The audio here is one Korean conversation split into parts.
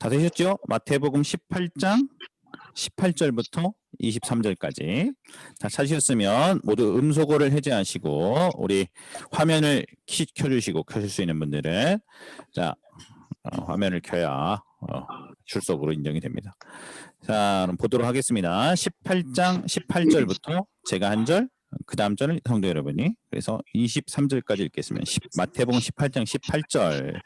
다 되셨죠? 마태복음 18장 18절부터 23절까지 다 찾으셨으면 모두 음소거를 해제하시고 우리 화면을 켜주시고 켜줄 수 있는 분들은 자 화면을 켜야 출석으로 인정이 됩니다. 자 그럼 보도록 하겠습니다. 18장 18절부터 제가 한 절, 그 다음 절을 성도 여러분이 그래서 23절까지 읽겠습니다. 마태복음 18장 18절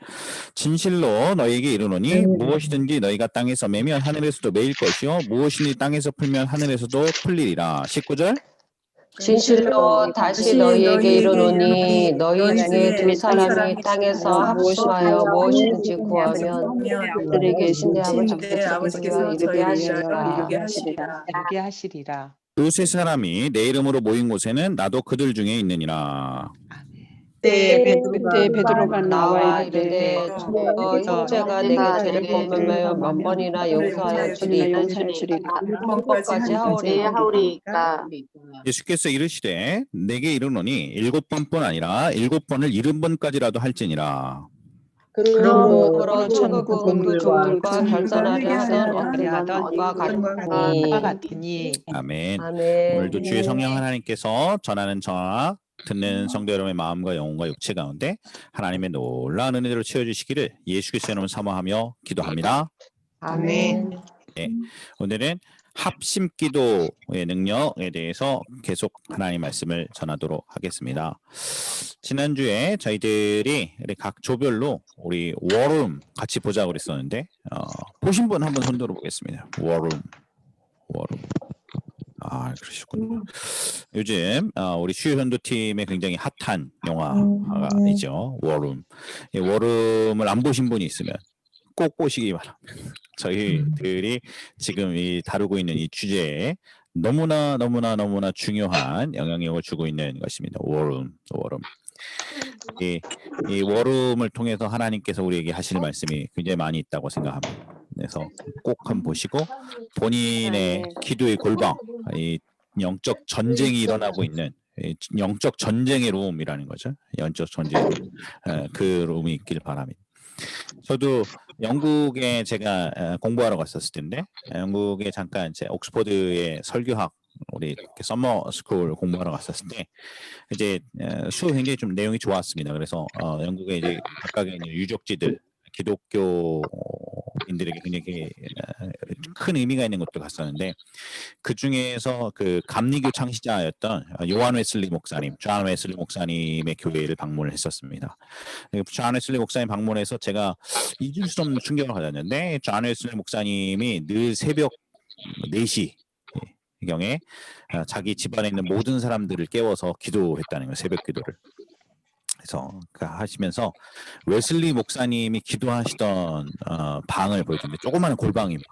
진실로 너희에게 이르노니 무엇이든지 너희가 땅에서 매면 하늘에서도 매일 것이요 무엇이든지 땅에서 풀면 하늘에서도 풀리리라. 19절 진실로 다시 너희에게 이르노니 너희 중에 두 사람이 땅에서 합심하여 무엇이든지 구하면 그들이 계신 내 아버지께서 이르게 하시리라. 두세 사람이 내 이름으로 모인 곳에는 나도 그들 중에 있느니라. 그때 베드로가 나와 이르되 형제가 내게 죄를 범하면 몇 번이나 용서하여 주리 일곱 번까지 하오리까. 예수께서 이르시되 내게 이르노니 7번뿐 아니라 7번을 70번까지라도 할지니라. 그러므로 천국은 그 종들과 결단하려 하던 어과 같으니. 아멘. 아멘. 오늘도 주의 성령 하나님께서 전하는 저와 듣는 성도 여러분의 마음과 영혼과 육체 가운데 하나님의 놀라운 은혜로 채워주시기를 예수 그리스도의 이름으로 사모하며 기도합니다. 아멘. 네, 오늘은 합심 기도의 능력에 대해서 계속 하나님 말씀을 전하도록 하겠습니다. 지난주에 저희들이 각 조별로 우리 워룸 같이 보자고 그랬었는데 보신 분 한번 손 들어보겠습니다. 워룸. 아, 그러시군요. 요즘 우리 수요현도팀의 굉장히 핫한 영화가 있죠. 워룸. 이 워룸을 안 보신 분이 있으면 꼭 보시기 바랍니다. 저희들이 지금 다루고 있는 이 주제에 너무나 중요한 영향력을 주고 있는 것입니다. 워룸. 이 워룸을 통해서 하나님께서 우리에게 하실 말씀이 굉장히 많이 있다고 생각합니다. 그래서 꼭 한번 보시고 본인의 기도의 골방, 이 영적 전쟁이 일어나고 있는 영적 전쟁의 룸이라는 거죠. 영적 전쟁 그 룸이 있길 바랍니다. 저도 영국에 제가 공부하러 갔었을 텐데 영국에 잠깐 제 옥스퍼드의 설교학 우리 서머 스쿨 공부하러 갔었을 때 이제 수업 굉장히 좀 내용이 좋았습니다. 그래서 영국의 이제 각각의 유적지들 기독교인들에게 굉장히 큰 의미가 있는 곳도 갔었는데 그 중에서 그 감리교 창시자였던 요한 웨슬리 목사님, 존 웨슬리 목사님의 교회를 방문을 했었습니다. 존 웨슬리 목사님 방문해서 제가 잊을 수 없는 충격을 받았는데 존 웨슬리 목사님이 늘 새벽 4시 경에 자기 집안에 있는 모든 사람들을 깨워서 기도했다는 거예요. 새벽 기도를. 그래서 하시면서 웨슬리 목사님이 기도하시던 방을 보여주는데 조그마한 골방입니다.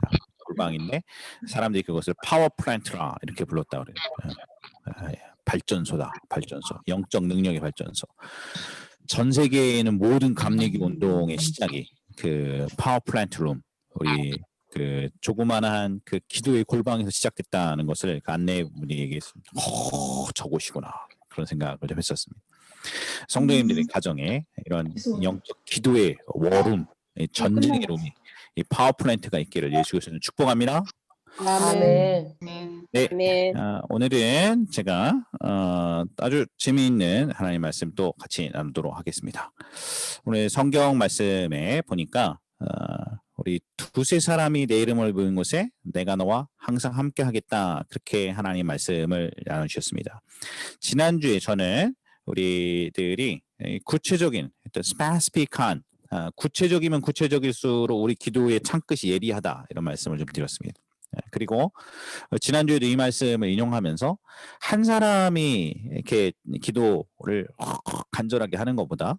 골방인데 사람들이 그것을 파워 플랜트라 이렇게 불렀다 그래요. 발전소다. 발전소. 영적 능력의 발전소. 전 세계에는 모든 감리교 운동의 시작이 그 파워 플랜트 룸 우리 그 조그만한 그 기도의 골방에서 시작됐다는 것을 그 안내분이 얘기했습니다. 저곳이구나 그런 생각을 좀 했었습니다. 성도님들의 가정에 이런 영적 기도의 워룸, 전쟁의 룸이 이 파워 플랜트가 있기를 예수 그리스도는 축복합니다. 아멘. 네, 오늘은 제가 아주 재미있는 하나님 말씀 또 같이 나누도록 하겠습니다. 오늘 성경 말씀에 보니까 우리 두세 사람이 내 이름을 부른 곳에 내가 너와 항상 함께 하겠다 그렇게 하나님 말씀을 나누셨습니다. 지난주에 저는 우리들이 구체적인 스페시픽한 구체적이면 구체적일수록 우리 기도의 창끝이 예리하다 이런 말씀을 좀 드렸습니다. 그리고 지난주에도 이 말씀을 인용하면서 한 사람이 이렇게 기도를 간절하게 하는 것보다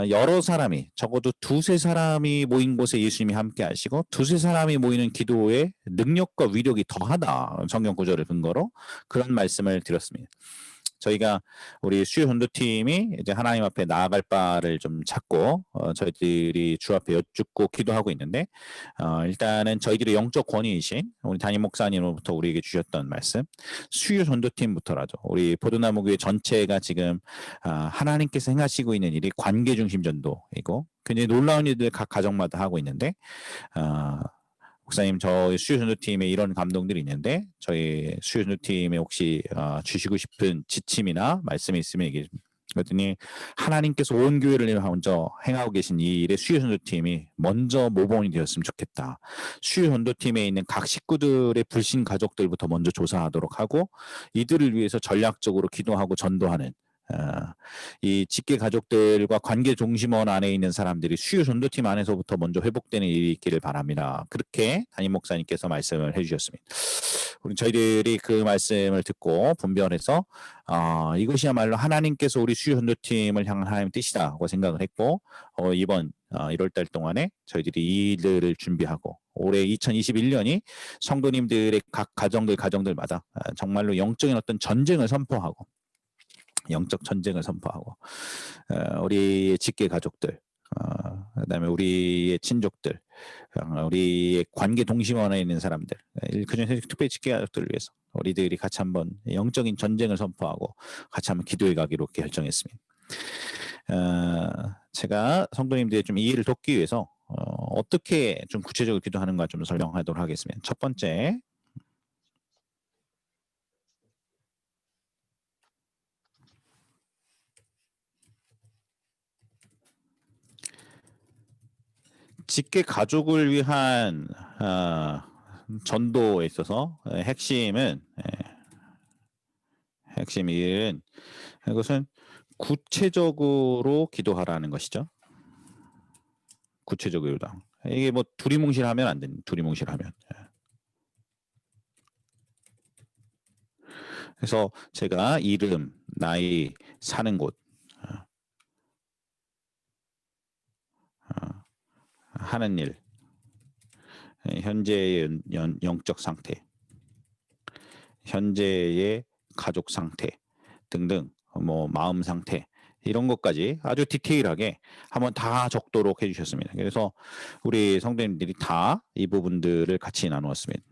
여러 사람이 적어도 두세 사람이 모인 곳에 예수님이 함께 하시고 두세 사람이 모이는 기도의 능력과 위력이 더하다 성경 구절을 근거로 그런 말씀을 드렸습니다. 저희가 우리 수요 전도팀이 이제 하나님 앞에 나아갈 바를 좀 찾고 저희들이 주 앞에 여쭙고 기도하고 있는데 일단은 저희들의 영적 권위이신 우리 담임 목사님으로부터 우리에게 주셨던 말씀 수요 전도팀부터라도 우리 포도나무 교회 전체가 지금 하나님께서 행하시고 있는 일이 관계 중심 전도이고 굉장히 놀라운 일들 각 가정마다 하고 있는데 목사님 저희 수요전도팀에 이런 감동들이 있는데 저희 수요전도팀에 혹시 주시고 싶은 지침이나 말씀이 있으면 얘기해 줍니다. 그랬더니 하나님께서 온 교회를 먼저 행하고 계신 이 일에 수요전도팀이 먼저 모범이 되었으면 좋겠다. 수요전도팀에 있는 각 식구들의 불신 가족들부터 먼저 조사하도록 하고 이들을 위해서 전략적으로 기도하고 전도하는 이 직계 가족들과 관계 중심원 안에 있는 사람들이 수요 전도팀 안에서부터 먼저 회복되는 일이 있기를 바랍니다. 그렇게 담임 목사님께서 말씀을 해주셨습니다. 우리 저희들이 그 말씀을 듣고 분별해서 이것이야말로 하나님께서 우리 수요 전도팀을 향한 하나님의 뜻이다고 생각을 했고 이번 1월달 동안에 저희들이 이 일들을 준비하고 올해 2021년이 성도님들의 각 가정들마다 정말로 영적인 어떤 전쟁을 선포하고 영적 전쟁을 선포하고 우리의 직계 가족들 그다음에 우리의 친족들 우리의 관계 동심원에 있는 사람들 그중에서 특별히 직계 가족들을 위해서 우리들이 같이 한번 영적인 전쟁을 선포하고 같이 한번 기도해 가기로 결정했습니다. 제가 성도님들의 좀 이해를 돕기 위해서 어떻게 좀 구체적으로 기도하는가 좀 설명하도록 하겠습니다. 첫 번째 직계 가족을 위한 전도에 있어서 핵심은 이것은 구체적으로 기도하라는 것이죠. 구체적으로 이게 뭐 두리뭉실하면 안 됩니다. 두리뭉실하면. 그래서 제가 이름, 나이, 사는 곳, 하는 일, 현재의 영적 상태, 현재의 가족 상태 등등 뭐 마음 상태 이런 것까지 아주 디테일하게 한번 다 적도록 해주셨습니다. 그래서 우리 성도님들이 다 이 부분들을 같이 나누었습니다.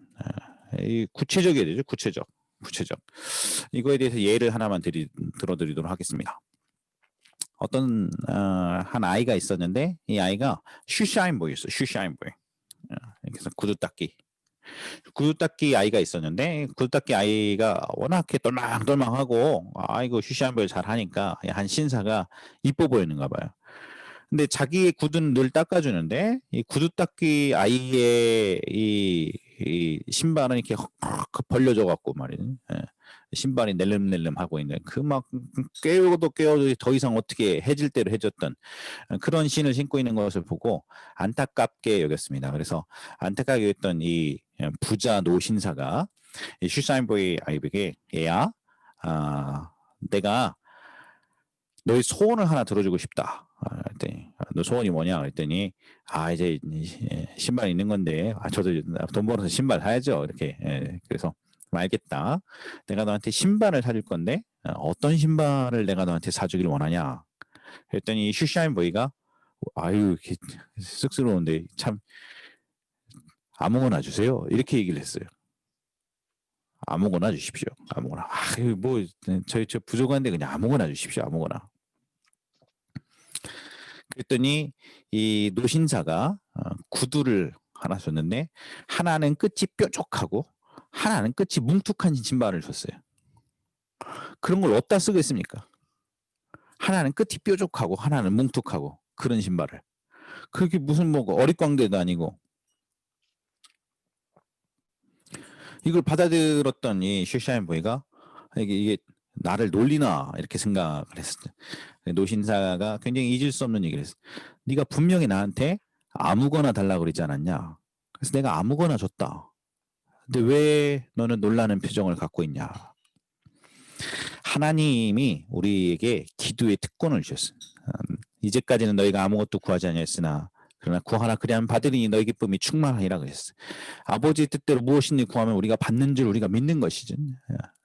이 구체적이어야 되죠. 구체적. 이거에 대해서 예를 하나만 들어드리도록 하겠습니다. 어떤 한 아이가 있었는데 이 아이가 슈샤인보이였어요. 슈샤인보이. 그래서 구두 닦기 아이가 있었는데 구두 닦기 아이가 워낙에 똘망똘망하고 아이고 슈샤인보이 잘하니까 한 신사가 이뻐 보이는가 봐요. 근데 자기의 구두는 늘 닦아주는데 이 구두 닦기 아이의 이 신발은 이렇게 벌려져 갖고 말이죠. 신발이 낼름낼름 하고 있는 그 막 깨워도 더 이상 어떻게 해질 대로 해줬던 그런 신을 신고 있는 것을 보고 안타깝게 여겼습니다. 그래서 안타깝게 여겼던 이 부자 노신사가 이 슈사인보이 아이에게 얘야, 내가 너의 소원을 하나 들어주고 싶다. 그랬더니 너 소원이 뭐냐? 그랬더니 이제 신발 있는 건데 저도 돈 벌어서 신발 사야죠. 이렇게 그래서 알겠다. 내가 너한테 신발을 사줄 건데 어떤 신발을 내가 너한테 사주길 원하냐? 그랬더니 슈샤인보이가 아유 쑥스러운데 참 아무거나 주세요. 이렇게 얘기를 했어요. 아무거나 주십시오. 아무거나. 뭐 저 부족한데 그냥 아무거나 주십시오. 아무거나. 그랬더니 이 노신사가 구두를 하나 줬는데 하나는 끝이 뾰족하고 하나는 끝이 뭉툭한 신발을 줬어요. 그런 걸 어디다 쓰겠습니까? 하나는 끝이 뾰족하고 하나는 뭉툭하고 그런 신발을. 그게 무슨 뭐 어릿광대도 아니고. 이걸 받아들었던 이 슈샤인보이가 이게 나를 놀리나 이렇게 생각을 했어요. 노신사가 굉장히 잊을 수 없는 얘기를 했어요. 네가 분명히 나한테 아무거나 달라고 그러지 않았냐. 그래서 내가 아무거나 줬다. 근데 왜 너는 놀라는 표정을 갖고 있냐. 하나님이 우리에게 기도의 특권을 주셨어요. 이제까지는 너희가 아무것도 구하지 아니했으나 그러나 구하라 그리하면 받으리니 너희 기쁨이 충만하리라 그랬어요. 아버지의 뜻대로 무엇이니 구하면 우리가 받는 줄 우리가 믿는 것이죠.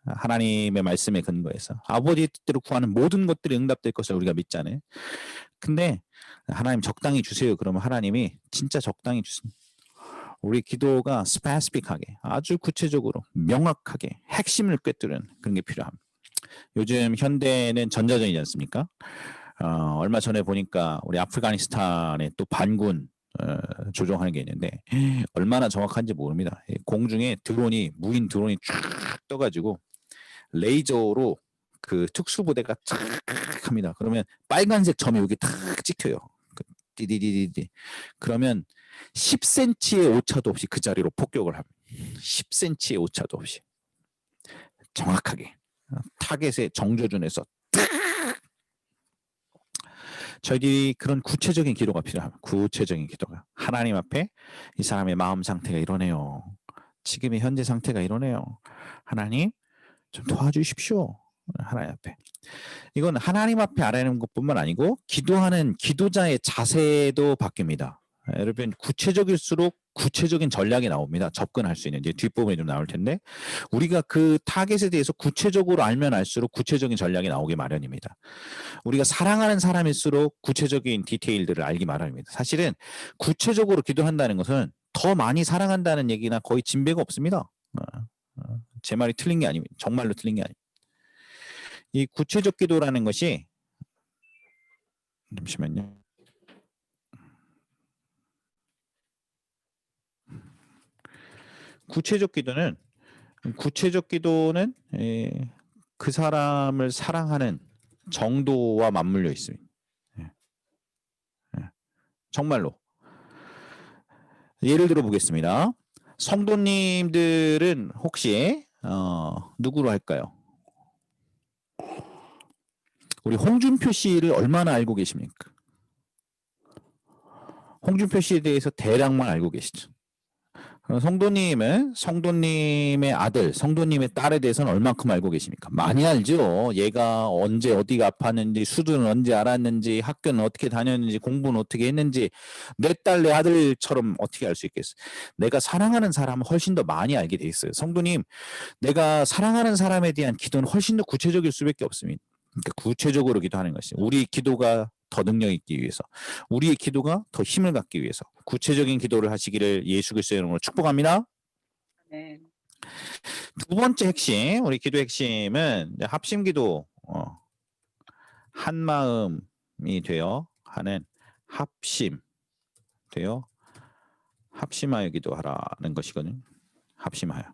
하나님의 말씀에 근거해서 아버지의 뜻대로 구하는 모든 것들이 응답될 것을 우리가 믿잖아요. 근데 하나님 적당히 주세요. 그러면 하나님이 진짜 적당히 주십니다. 우리 기도가 스페시픽하게 아주 구체적으로 명확하게 핵심을 꿰뚫는 그런 게 필요합니다. 요즘 현대는 전자전이지 않습니까? 얼마 전에 보니까 우리 아프가니스탄의 또 반군 조종하는 게 있는데 얼마나 정확한지 모릅니다. 공중에 드론이 무인 드론이 쫙 떠가지고 레이저로 그 특수부대가 탁 합니다. 그러면 빨간색 점이 여기 탁 찍혀요. 디디디디디. 그러면 10cm의 오차도 없이 그 자리로 폭격을 합니다. 10cm의 오차도 없이 정확하게 타겟의 정조준에서 저희들이 그런 구체적인 기도가 필요합니다. 구체적인 기도가. 하나님 앞에 이 사람의 마음 상태가 이러네요. 지금의 현재 상태가 이러네요. 하나님 좀 도와주십시오. 하나님 앞에. 이건 하나님 앞에 아뢰는 것뿐만 아니고 기도하는 기도자의 자세도 바뀝니다. 여러분 구체적일수록 구체적인 전략이 나옵니다. 접근할 수 있는 이제 뒷부분이 좀 나올 텐데 우리가 그 타겟에 대해서 구체적으로 알면 알수록 구체적인 전략이 나오기 마련입니다. 우리가 사랑하는 사람일수록 구체적인 디테일들을 알기 마련입니다. 사실은 구체적으로 기도한다는 것은 더 많이 사랑한다는 얘기나 거의 진배가 없습니다. 제 말이 틀린 게 아닙니다. 정말로 틀린 게 아닙니다. 이 구체적 기도라는 것이 잠시만요. 구체적 기도는 그 사람을 사랑하는 정도와 맞물려 있습니다. 정말로. 예를 들어 보겠습니다. 성도님들은 혹시 누구로 할까요? 우리 홍준표 씨를 얼마나 알고 계십니까? 홍준표 씨에 대해서 대략만 알고 계시죠? 성도님은 성도님의 아들, 성도님의 딸에 대해서는 얼만큼 알고 계십니까? 많이 알죠. 얘가 언제 어디가 아팠는지, 수두는 언제 알았는지, 학교는 어떻게 다녔는지, 공부는 어떻게 했는지, 내 딸, 내 아들처럼 어떻게 알 수 있겠어요? 내가 사랑하는 사람은 훨씬 더 많이 알게 돼 있어요. 성도님, 내가 사랑하는 사람에 대한 기도는 훨씬 더 구체적일 수밖에 없습니다. 그러니까 구체적으로 기도하는 것이 우리 기도가 더 능력 있기 위해서, 우리의 기도가 더 힘을 갖기 위해서 구체적인 기도를 하시기를 예수 그리스도의 이름으로 축복합니다. 네. 두 번째 핵심, 우리 기도 핵심은 합심 기도, 한 마음이 되어 하는 합심 되어 합심하여 기도하라는 것이거든요. 합심하여.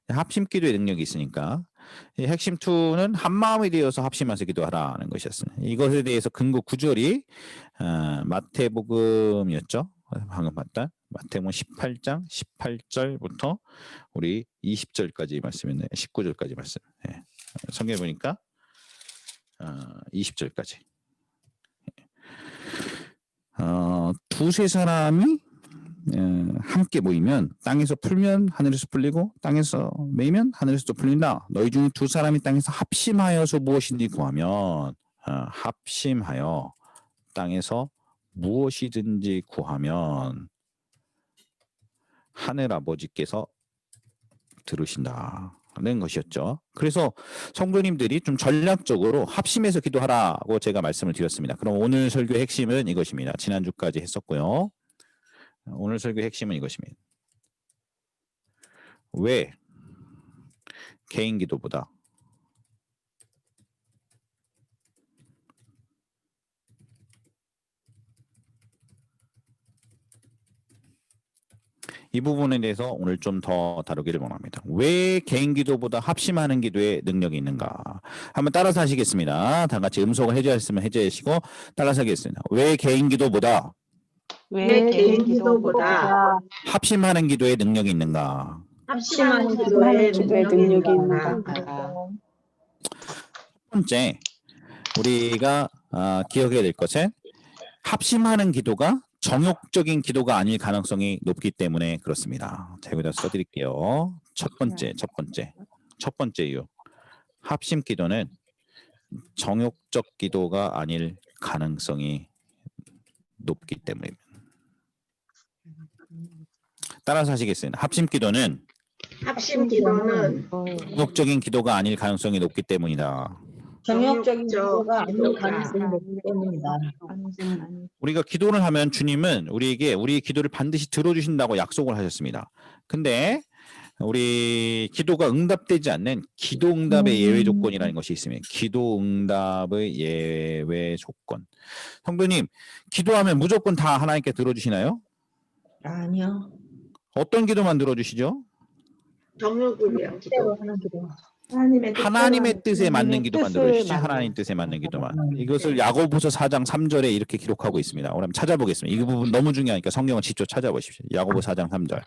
합심 기도의 능력이 있으니까 이 핵심 2는 한 마음이 되어서 합심해서 기도하라는 것이었습니다. 이것에 대해서 근거 구절이 마태복음이었죠. 방금 봤다. 마태복음 18장 18절부터 우리 20절까지 말씀이네. 19절까지 말씀. 예. 성경에 보니까 20절까지. 두세 사람이 함께 모이면 땅에서 풀면 하늘에서 풀리고 땅에서 메이면 하늘에서 또 풀린다. 너희 중에 두 사람이 땅에서 합심하여서 무엇인지 구하면 합심하여 땅에서 무엇이든지 구하면 하늘 아버지께서 들으신다는 것이었죠. 그래서 성도님들이 좀 전략적으로 합심해서 기도하라고 제가 말씀을 드렸습니다. 그럼 오늘 설교의 핵심은 이것입니다. 지난주까지 했었고요. 오늘 설교의 핵심은 이것입니다. 왜 개인 기도보다 이 부분에 대해서 오늘 좀 더 다루기를 원합니다. 왜 개인 기도보다 합심하는 기도에 능력이 있는가? 한번 따라서 하시겠습니다. 다 같이 음성을 해제했으면 해제하시고 따라서 하겠습니다. 왜 개인 기도보다 개인 기도보다 합심하는 기도에 능력이 있는가? 합심하는 기도에 능력이 있는가? 첫 번째, 우리가 기억해야 될 것은 합심하는 기도가 정욕적인 기도가 아닐 가능성이 높기 때문에 그렇습니다. 자, 여기다 써드릴게요. 첫 번째 이유. 합심 기도는 정욕적 기도가 아닐 가능성이 높기 때문입니다. 따라서 하시겠습니다. 합심 기도는 정욕적인 기도가 아닐 가능성이 높기 때문이다. 정욕적인 기도가 아닐 가능성이 높기 때문이다. 우리가 기도를 하면 주님은 우리에게 우리의 기도를 반드시 들어주신다고 약속을 하셨습니다. 근데 우리 기도가 응답되지 않는 기도 응답의 예외 조건이라는 것이 있습니다. 기도 응답의 예외 조건. 성도님, 기도하면 무조건 다 하나님께 들어주시나요? 아니요. 어떤 기도만 들어주시죠? 정욕을요. 뜻대로 하는 기도. 하나님의 뜻에 맞는 하나님의 기도만 뜻을 들어주시죠. 맞는. 하나님 뜻에 맞는 기도만. 이것을 야고보서 4장 3절에 이렇게 기록하고 있습니다. 오늘 한번 찾아보겠습니다. 이 부분 너무 중요하니까 성경을 직접 찾아보십시오. 야고보 4장 3절.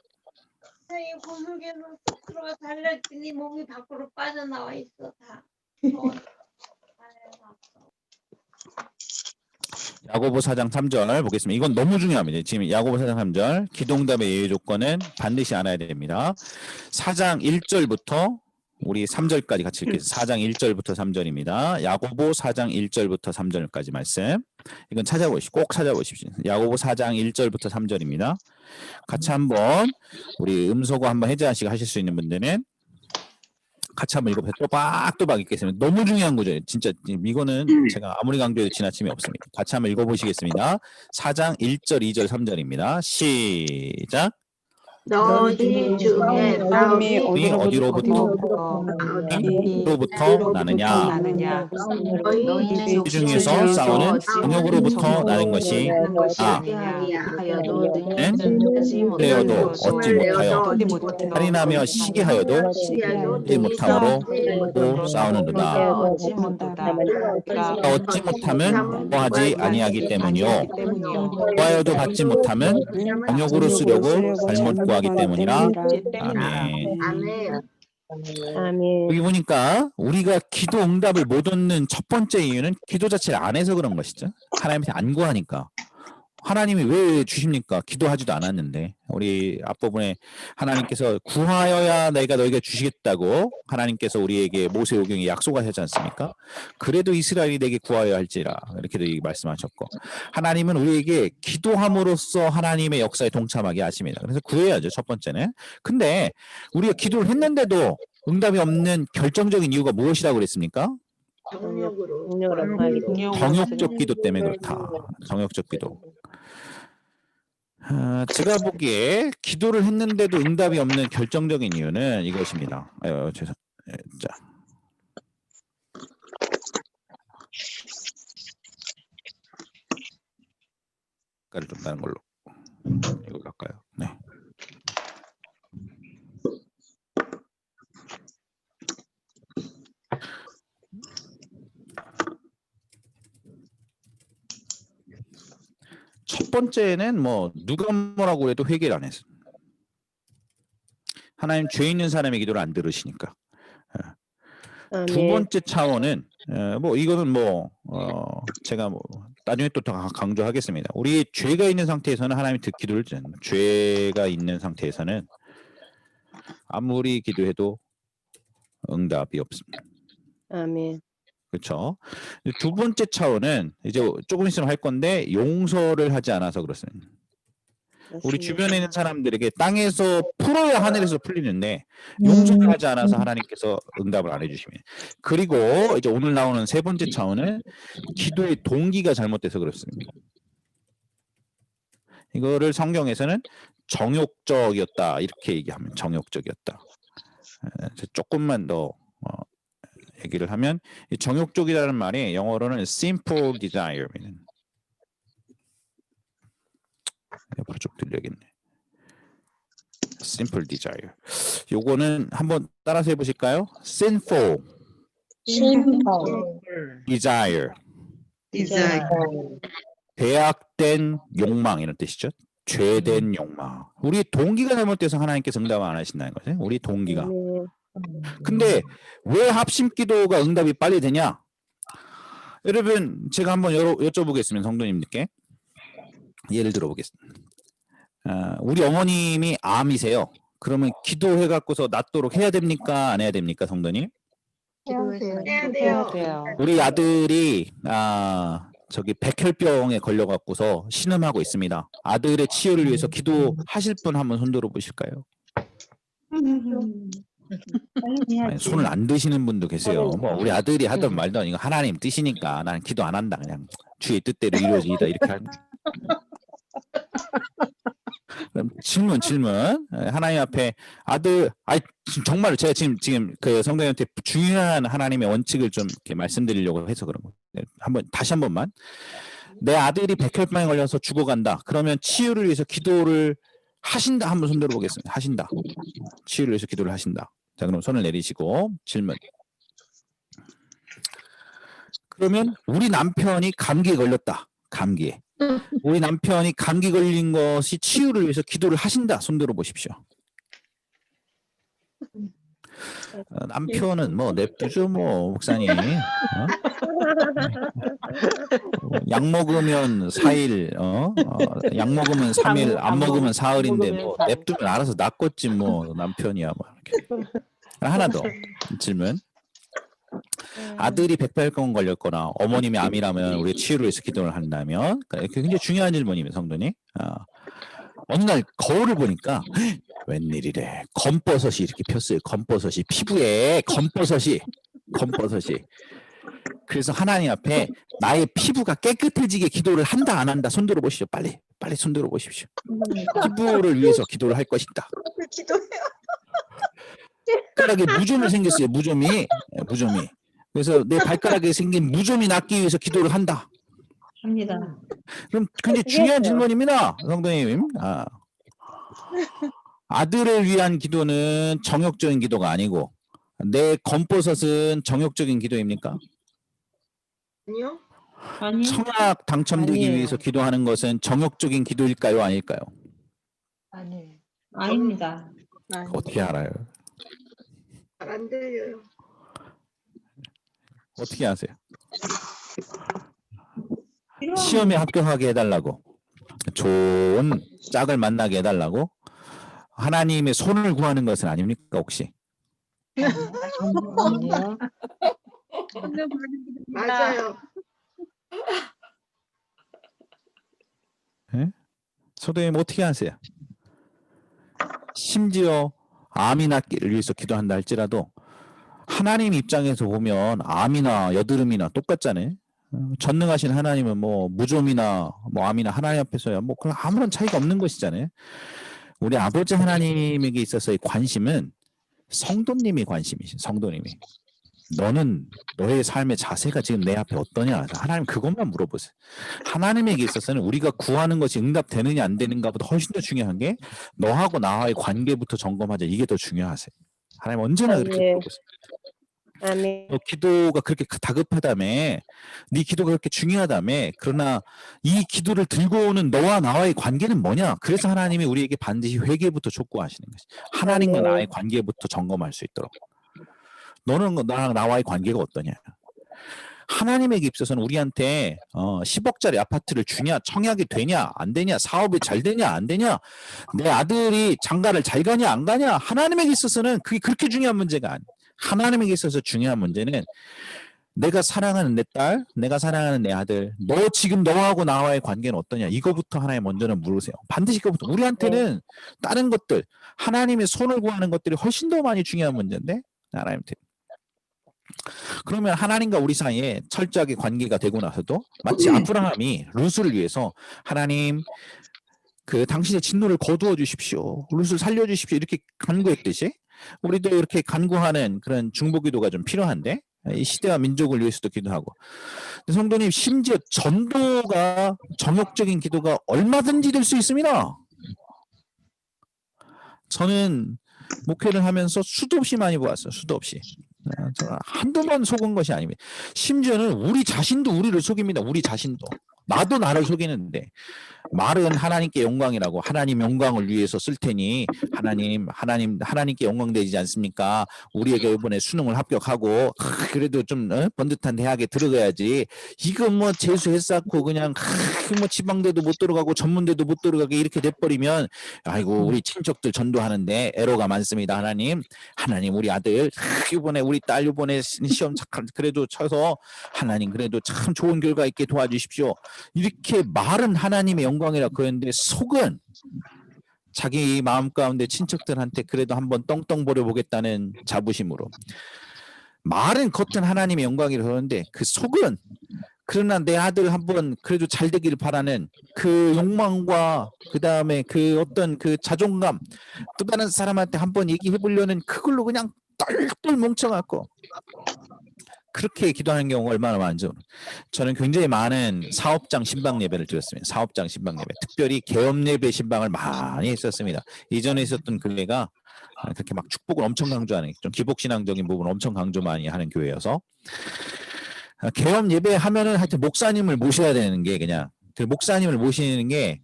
이 고물개로 들어가 달랬더니 몸이 밖으로 빠져나와 있어 다. 야고보 4장 3절 보겠습니다. 이건 너무 중요합니다. 지금 야고보 4장 3절 기도응답의 예외 조건은 반드시 알아야 됩니다. 4장 1절부터 우리 3절까지 같이 읽겠습니다. 4장 1절부터 3절입니다. 야고보 4장 1절부터 3절까지 말씀. 이건 찾아보십시오. 꼭 찾아보십시오. 야고보 4장 1절부터 3절입니다. 같이 한번 우리 음소거 한번 혜자식 하실 수 있는 분들은 같이 한번 읽어보세요. 또박또박 읽겠습니다. 너무 중요한 거죠. 진짜 이거는 제가 아무리 강조해도 지나침이 없습니다. 같이 한번 읽어보시겠습니다. 4장 1절, 2절, 3절입니다. 시작. 너희 중에 싸움이 어디로부터 나느냐? 너희 중에서 싸우는 정욕으로부터 나는 것이 그래여도 얻지 못하여 할인하며 시기하여도 얻지 못함으로 또 싸우는도다. 얻지 못함은 구하지 아니하기 때문이요 구하여도 받지 못함은 정욕으로 쓰려고 잘못 구하기 때문이라. 아멘. 아멘. 여기 보니까 우리가 기도 응답을 못 얻는 첫 번째 이유는 기도 자체를 안 해서 그런 것이죠. 하나님한테 안 구하니까. 하나님이 왜 주십니까? 기도하지도 않았는데. 우리 앞부분에 하나님께서 구하여야 내가 너희가 주시겠다고 하나님께서 우리에게 모세오경에 약속하셨지 않습니까? 그래도 이스라엘이 내게 구하여야 할지라 이렇게도 말씀하셨고, 하나님은 우리에게 기도함으로써 하나님의 역사에 동참하게 하십니다. 그래서 구해야죠, 첫 번째는. 근데 우리가 기도를 했는데도 응답이 없는 결정적인 이유가 무엇이라고 그랬습니까? 정욕적 기도 때문에 그렇다. 정욕적 기도. 제가 보기에 기도를 했는데도 응답이 없는 결정적인 이유는 이것입니다. 자. 색깔을 좀 다른 걸로 이걸로 할까요? 네. 첫 번째는 뭐 누가 뭐라고 해도 회개를 안 했어. 하나님 죄 있는 사람의 기도를 안 들으시니까. 두 번째 차원은 뭐 이거는 뭐 제가 뭐 나중에 또 더 강조하겠습니다. 우리 죄가 있는 상태에서는 하나님이 기도를 죄가 있는 상태에서는 아무리 기도해도 응답이 없습니다. 아멘. 그렇죠. 두 번째 차원은 이제 조금 있으면 할 건데 용서를 하지 않아서 그렇습니다. 우리 주변에 있는 사람들에게 땅에서 풀어야 하늘에서 풀리는데 용서를 하지 않아서 하나님께서 응답을 안 해주십니다. 그리고 이제 오늘 나오는 세 번째 차원은 기도의 동기가 잘못돼서 그렇습니다. 이거를 성경에서는 정욕적이었다 이렇게 얘기하면 정욕적이었다. 조금만 더 얘기를 하면 이 정욕적이라는 말이 영어로는 simple desire입니다. 옆으로 좀 들려야겠네. simple desire. 요거는 한번 따라서 해보실까요? sinful desire. 죄악된 욕망 이런 뜻이죠. 죄된 욕망. 우리 동기가 잘못돼서 하나님께서 응답을 안 하신다는 거죠. 우리 동기가. 근데 왜 합심 기도가 응답이 빨리 되냐? 여러분 제가 한번 여쭤보겠습니다. 성도님들께 예를 들어보겠습니다. 우리 어머님이 암이세요. 그러면 기도해 갖고서 낫도록 해야 됩니까? 안 해야 됩니까? 성도님? 해야 돼요. 우리 아들이 저기 백혈병에 걸려 갖고서 신음하고 있습니다. 아들의 치유를 위해서 기도하실 분 한번 손 들어 보실까요? 아니, 손을 안 드시는 분도 계세요. 뭐 우리 아들이 하던 말던 이거 하나님 뜻이니까 나는 기도 안 한다. 그냥 주의 뜻대로 이루어지다 이렇게 하는. 그럼 질문. 하나님 앞에 아들, 정말 제가 지금 그 성도님한테 중요한 하나님의 원칙을 좀 이렇게 말씀드리려고 해서 그런 거예요. 다시 한 번만. 내 아들이 백혈병에 걸려서 죽어간다. 그러면 치유를 위해서 기도를 하신다. 한번 손 들어보겠습니다. 하신다. 치유를 위해서 기도를 하신다. 자, 그럼 손을 내리시고 질문. 그러면 우리 남편이 감기에 걸렸다. 감기에. 우리 남편이 감기 걸린 것이 치유를 위해서 기도를 하신다. 손 들어보십시오. 남편은 뭐 냅두죠 뭐 목사님. 약 먹으면 4일, 약 먹으면 3일, 안 먹으면 4일인데 뭐 냅두면 알아서 낫겠지 뭐 남편이야 뭐 이렇게. 하나 더 질문. 아들이 백혈병 걸렸거나 어머님이 암이라면 우리 치유를 위해서 기도를 한다면 굉장히 중요한 질문입니다, 성도님. 어느 날 거울을 보니까 웬일이래. 검버섯이 이렇게 폈어요. 검버섯이 피부에 검버섯이. 그래서 하나님 앞에 나의 피부가 깨끗해지게 기도를 한다 안 한다 손 들어보시죠. 빨리 손 들어보십시오. 피부를 위해서 기도를 할 것이다. 기도해요. 발가락에 무좀이 생겼어요. 무좀이. 그래서 내 발가락에 생긴 무좀이 낫기 위해서 기도를 한다. 합니다. 그럼 굉장히 중요한 질문입니다, 성도님. 아들을 위한 기도는 정욕적인 기도가 아니고 내 검버섯은 정욕적인 기도입니까? 아니요. 아니. 청약 당첨되기 아니에요. 위해서 기도하는 것은 정욕적인 기도일까요, 아닐까요? 아니에요. 아닙니다. 어떻게 알아요? 잘 안 들려요. 어떻게 아세요? 시험에 합격하게 해달라고, 좋은 짝을 만나게 해달라고 하나님의 손을 구하는 것은 아닙니까 혹시? 아니요. 맞아요. 소도님 어떻게 하세요? 심지어 암이 낫기를 위해서 기도한다 할지라도 하나님 입장에서 보면 암이나 여드름이나 똑같잖아요. 전능하신 하나님은 뭐 무좀이나 뭐 암이나 하나님 앞에서야 뭐 그런 아무런 차이가 없는 것이잖아요. 우리 아버지 하나님에게 있어서의 관심은 성도님이 관심이신 성도님이. 너는 너의 삶의 자세가 지금 내 앞에 어떠냐? 하나님 그것만 물어보세요. 하나님에게 있어서는 우리가 구하는 것이 응답되느냐 안 되는가보다 훨씬 더 중요한 게 너하고 나와의 관계부터 점검하자. 이게 더 중요하세요. 하나님 언제나 그렇게 물어보세요. 아멘. 너 기도가 그렇게 다급하다며, 네 기도가 그렇게 중요하다며, 그러나 이 기도를 들고 오는 너와 나와의 관계는 뭐냐? 그래서 하나님이 우리에게 반드시 회개부터 촉구하시는 것이. 하나님과 아멘. 나의 관계부터 점검할 수 있도록. 너는 나랑 나와의 관계가 어떠냐? 하나님에게 있어서는 우리한테 10억짜리 아파트를 주냐, 청약이 되냐, 안 되냐, 사업이 잘 되냐, 안 되냐, 내 아들이 장가를 잘 가냐, 안 가냐, 하나님에게 있어서는 그게 그렇게 중요한 문제가 아니야. 하나님에게 있어서 중요한 문제는 내가 사랑하는 내 딸, 내가 사랑하는 내 아들, 너 지금 너하고 나와의 관계는 어떠냐? 이거부터 하나님 먼저는 물으세요. 반드시 이거부터. 우리한테는 다른 것들, 하나님의 손을 구하는 것들이 훨씬 더 많이 중요한 문제인데 하나님한테. 그러면 하나님과 우리 사이에 철저하게 관계가 되고 나서도 마치 아브라함이 룻을 위해서 하나님 그 당신의 진노를 거두어 주십시오. 룻을 살려 주십시오. 이렇게 간구했듯이 우리도 이렇게 간구하는 그런 중보기도가 좀 필요한데 이 시대와 민족을 위해서도 기도하고. 성도님 심지어 전도가 정욕적인 기도가 얼마든지 될 수 있습니다. 저는 목회를 하면서 수도 없이 많이 보았어요. 수도 없이. 한두 번 속은 것이 아닙니다. 심지어는 우리 자신도 우리를 속입니다. 우리 자신도. 나도 나를 속이는데 말은 하나님께 영광이라고 하나님 영광을 위해서 쓸 테니 하나님께 영광되지 않습니까? 우리에게 이번에 수능을 합격하고 그래도 좀 번듯한 대학에 들어가야지. 이거 뭐 재수했었고 그냥 뭐 지방대도 못 들어가고 전문대도 못 들어가게 이렇게 돼버리면 아이고 우리 친척들 전도하는데 애로가 많습니다. 하나님 우리 아들 이번에 우리 딸 이번에 시험 그래도 쳐서 하나님 그래도 참 좋은 결과 있게 도와주십시오. 이렇게 말은 하나님의 영광이라 그랬는데 속은 자기 마음 가운데 친척들한테 그래도 한번 떵떵 버려보겠다는 자부심으로 말은 겉은 하나님의 영광이라 그러는데 그 속은 그러나 내 아들 한번 그래도 잘 되기를 바라는 그 욕망과 그 다음에 그 어떤 그 자존감, 또 다른 사람한테 한번 얘기해 보려는 그걸로 그냥 똘똘 뭉쳐갖고 그렇게 기도하는 경우가 얼마나 많죠. 저는 굉장히 많은 사업장 신방 예배를 드렸습니다. 사업장 신방 예배, 특별히 개업 예배 신방을 많이 했었습니다. 이전에 있었던 교회가 그렇게 막 축복을 엄청 강조하는, 좀 기복신앙적인 부분을 엄청 강조 많이 하는 교회여서 개업 예배 하면은 하여튼 목사님을 모셔야 되는 게, 그냥 그 목사님을 모시는 게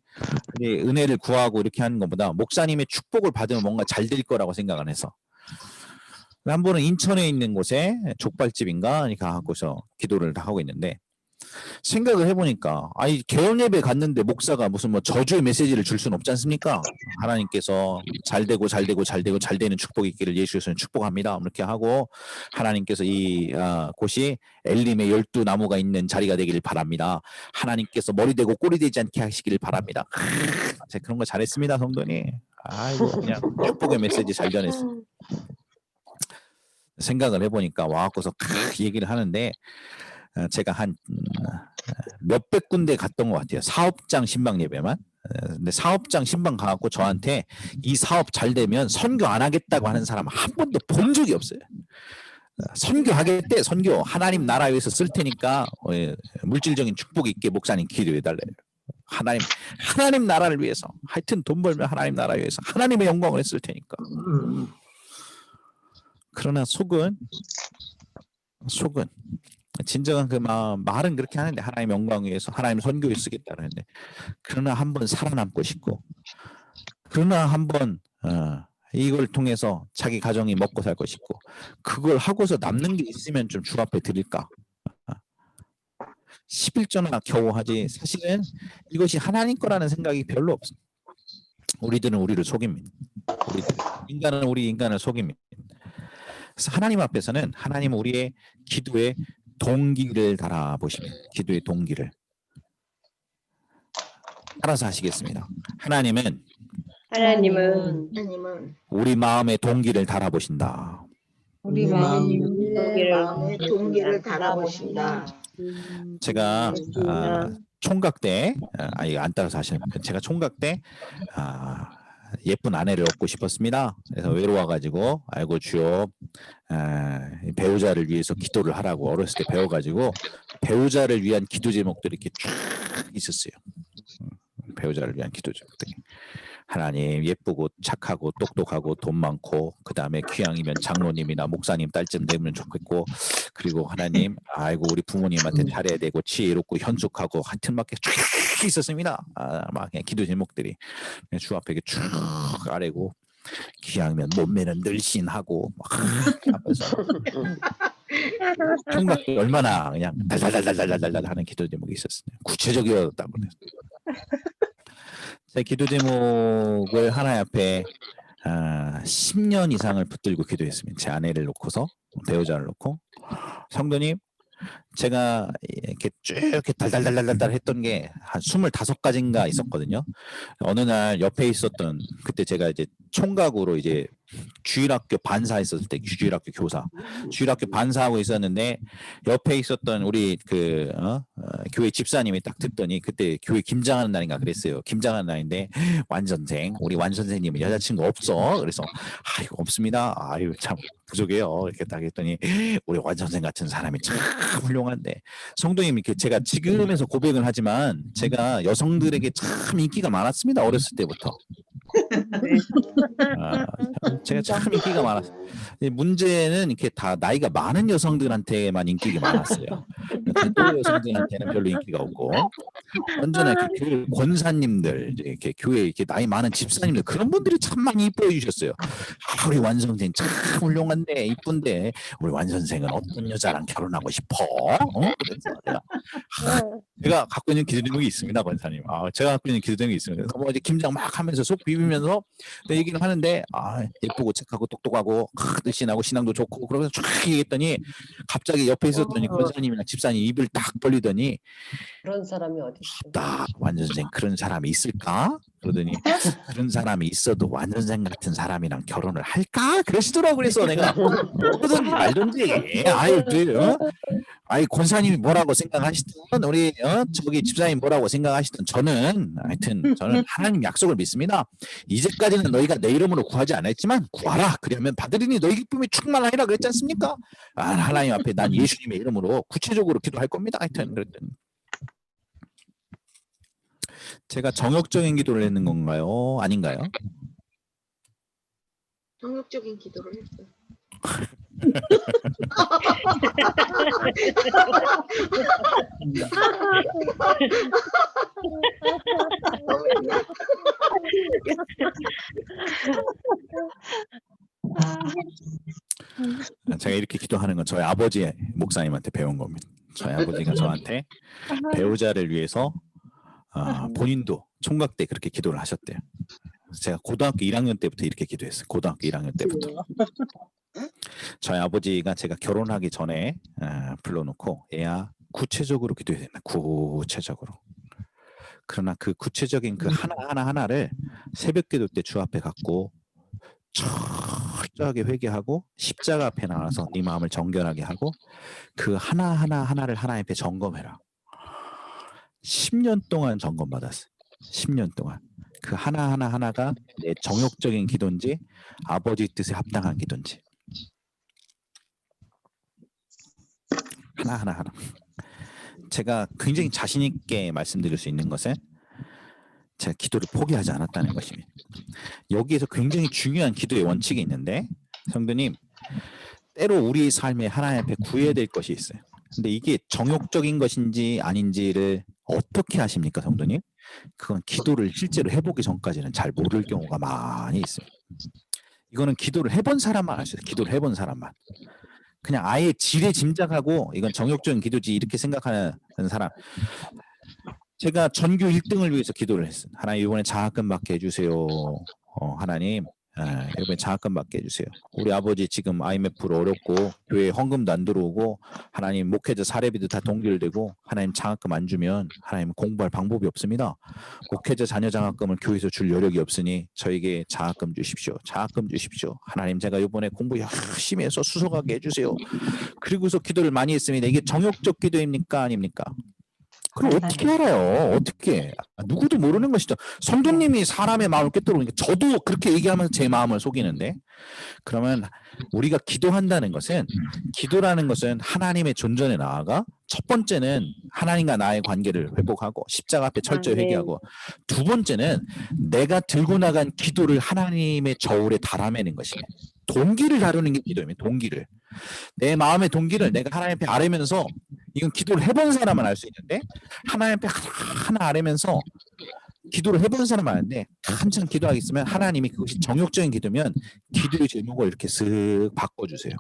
은혜를 구하고 이렇게 하는 것보다 목사님의 축복을 받으면 뭔가 잘 될 거라고 생각을 해서, 한 번은 인천에 있는 곳에 족발집인가 가고서 기도를 하고 있는데, 생각을 해보니까 아니 개업 예배 갔는데 목사가 무슨 뭐 저주의 메시지를 줄 수는 없지 않습니까? 하나님께서 잘 되고 잘 되고 잘 되고 잘 되는 축복이 있기를 예수께서는 축복합니다, 이렇게 하고, 하나님께서 이 곳이 엘림의 12나무가 있는 자리가 되기를 바랍니다, 하나님께서 머리 되고 꼬리 되지 않게 하시기를 바랍니다. 제가 그런 거 잘했습니다, 성도님. 아이고 그냥 축복의 메시지 잘 전했습니다. 생각을 해보니까 와갖고서 얘기를 하는데, 제가 한 몇백 군데 갔던 것 같아요. 사업장 신방 예배만. 근데 사업장 신방 가갖고 저한테 이 사업 잘 되면 선교 안 하겠다고 하는 사람 한 번도 본 적이 없어요. 선교하겠대, 선교. 하나님 나라 위해서 쓸 테니까 물질적인 축복 있게 목사님 기도해달래요. 하나님 나라를 위해서. 하여튼 돈 벌면 하나님 나라 위해서 하나님의 영광을 했을 테니까. 그러나 속은 진정한 그 말은 그렇게 하는데, 하나님의 영광 위해서 하나님 선교에 쓰겠다는 했는데, 그러나 한번 살아남고 싶고, 그러나 한번 이걸 통해서 자기 가정이 먹고 살고 싶고, 그걸 하고서 남는 게 있으면 좀 주 앞에 드릴까, 11조나 겨우 하지. 사실은 이것이 하나님 거라는 생각이 별로 없습니다. 우리들은 우리를 속입니다. 인간은 우리 인간을 속입니다. 그래서 하나님 앞에서는 하나님은 우리의 기도의 동기를 달아보시면, 기도의 동기를 따라서 하시겠습니다. 하나님은 우리 마음의 동기를 달아보신다. 우리 마음의 동기를 달아보신다. 제가 총각 때, 이거 안 따라서 하시는 거예요. 제가 총각 때 예쁜 아내를 얻고 싶었습니다. 그래서 외로워가지고, 아이고 주여, 배우자를 위해서 기도를 하라고 어렸을 때 배워가지고, 배우자를 위한 기도 제목들이 이렇게 쫙 있었어요. 배우자를 위한 기도 제목들이. 하나님, 예쁘고 착하고 똑똑하고 돈 많고, 그 다음에 귀향이면 장로님이나 목사님 딸쯤 되면 좋겠고, 그리고 하나님, 아이고 우리 부모님한테 잘해야 되고, 지혜롭고 현숙하고, 하여튼 막 쫙 있었습니다. 막 그냥 기도 제목들이 주 앞에 쭉 아래고, 귀향이면 몸매는 늘씬하고, 막 하면서 총각이 얼마나 그냥 달달달달달달 하는 기도 제목이 있었어요. 구체적이었다고 그래서. 제 기도 제목을 하나님 앞에 10년 이상을 붙들고 기도했습니다. 제 아내를 놓고서, 배우자를 놓고. 성도님, 제가 이렇게 쭉 이렇게 달달달달달 했던 게 한 25가지인가 있었거든요. 어느 날 옆에 있었던, 그때 제가 이제 총각으로 이제 주일학교 반사했었을 때, 주일학교 교사, 주일학교 반사하고 있었는데, 옆에 있었던 우리 그 교회 집사님이 딱 듣더니, 그때 교회 김장하는 날인가 그랬어요. 김장하는 날인데, 완선생, 우리 완선생님은 여자친구 없어? 그래서 아이고 없습니다. 아유 참 부족해요. 이렇게 딱 했더니, 우리 완선생 같은 사람이 참 훌륭한데, 성도님, 이렇게 제가 지금에서 고백을 하지만 제가 여성들에게 참 인기가 많았습니다. 어렸을 때부터. 제가 참 인기가 많았어요. 문제는 이렇게 다 나이가 많은 여성들한테만 인기가 많았어요. 또래 여성들한테는 별로 인기가 없고, 언제나 이렇게 교회 권사님들, 이렇게 교회 이렇게 나이 많은 집사님들, 그런 분들이 참 많이 이뻐해 주셨어요. 우리 완선생 참 훌륭한데 이쁜데 우리 완선생은 어떤 여자랑 결혼하고 싶어? 그래서 제가 갖고 있는 기도 제목이 있습니다, 권사님. 제가 갖고 있는 기도 제목이 있습니다. 그래서 뭐 이제 김장 막 하면서 속 비비면서 얘기를 하는데, 예쁘고 착하고 똑똑하고 늘씬하고 신앙도 좋고, 그러면서 쫙 얘기했더니, 갑자기 옆에 있었더니 권사님이나 집사님 입을 딱 벌리더니, 그런 사람이 어디 있어? 딱 완전생 그런 사람이 있을까? 그러더니, 그런 사람이 있어도 완전생 같은 사람이랑 결혼을 할까? 그러시더라고. 그래서 내가 그러든지 말든지, 아유 아이 권사님이 뭐라고 생각하시든 우리 저기 집사님 뭐라고 생각하시든 저는 하여튼 저는 하나님 약속을 믿습니다. 이제까지는 너희가 내 이름으로 구하지 않았지만 구하라. 그러면 받으리니 너희 기쁨이 충만하리라 그랬지 않습니까? 하나님 앞에 난 예수님의 이름으로 구체적으로 기도할 겁니다. 하여튼 그랬더니 제가 정욕적인 기도를 했는 건가요? 아닌가요? 정욕적인 기도를 했어요. 제가 이렇게 기도하는 건 저희 아버지 목사님한테 배운 겁니다. 저희 아버지가 저한테 배우자를 위해서 본인도 총각 때 그렇게 기도를 하셨대요. 제가 고등학교 1학년 때부터 이렇게 기도했어요. 고등학교 1학년 때부터. 저희 아버지가 제가 결혼하기 전에 불러놓고 애야 구체적으로 기도해야 된다. 구체적으로. 그러나 그 구체적인 그 하나하나를 새벽기도 때 주 앞에 갖고 철저하게 회개하고 십자가 앞에 나와서 네 마음을 정결하게 하고 그 하나하나를 하나님 앞에 점검해라. 10년 동안 점검받았어요. 10년 동안. 그 하나하나가 내 정욕적인 기도인지 아버지 뜻에 합당한 기도인지 하나. 제가 굉장히 자신 있게 말씀드릴 수 있는 것은 제가 기도를 포기하지 않았다는 것입니다. 여기에서 굉장히 중요한 기도의 원칙이 있는데 성도님 때로 우리 삶에 하나님 앞에 구해야 될 것이 있어요. 근데 이게 정욕적인 것인지 아닌지를 어떻게 아십니까 성도님? 그건 기도를 실제로 해보기 전까지는 잘 모를 경우가 많이 있어요. 이거는 기도를 해본 사람만 알 수 있어요. 기도를 해본 사람만. 그냥 아예 지레 짐작하고 이건 정욕적인 기도지 이렇게 생각하는 사람. 제가 전교 1등을 위해서 기도를 했어요. 하나님 이번에 장학금 받게 해주세요. 하나님 이번에 장학금 받게 해주세요. 우리 아버지 지금 IMF로 어렵고 교회에 헌금도 안 들어오고 하나님 목회자 사례비도 다 동결되고 하나님 장학금 안 주면 하나님 공부할 방법이 없습니다. 목회자 자녀 장학금을 교회에서 줄 여력이 없으니 저에게 장학금 주십시오. 장학금 주십시오. 하나님 제가 이번에 공부 열심히 해서 수석하게 해주세요. 그리고서 기도를 많이 했습니다. 이게 정욕적 기도입니까 아닙니까? 그럼 어떻게 알아요? 어떻게? 누구도 모르는 것이죠. 성도님이 사람의 마음을 꿰뚫으니까 저도 그렇게 얘기하면서 제 마음을 속이는데 그러면 우리가 기도한다는 것은 기도라는 것은 하나님의 존전에 나아가 첫 번째는 하나님과 나의 관계를 회복하고 십자가 앞에 철저히 회개하고 두 번째는 내가 들고 나간 기도를 하나님의 저울에 달아매는 것이에요. 동기를 다루는 게 기도입니다. 동기를. 내 마음의 동기를 내가 하나님 앞에 아뢰면서 이건 기도를 해본 사람은 알 수 있는데 하나님 앞에 하나 아뢰면서 기도를 해본 사람은 아는데 한참 기도하겠으면 하나님이 그것이 정욕적인 기도면 기도의 제목을 이렇게 쓱 바꿔주세요.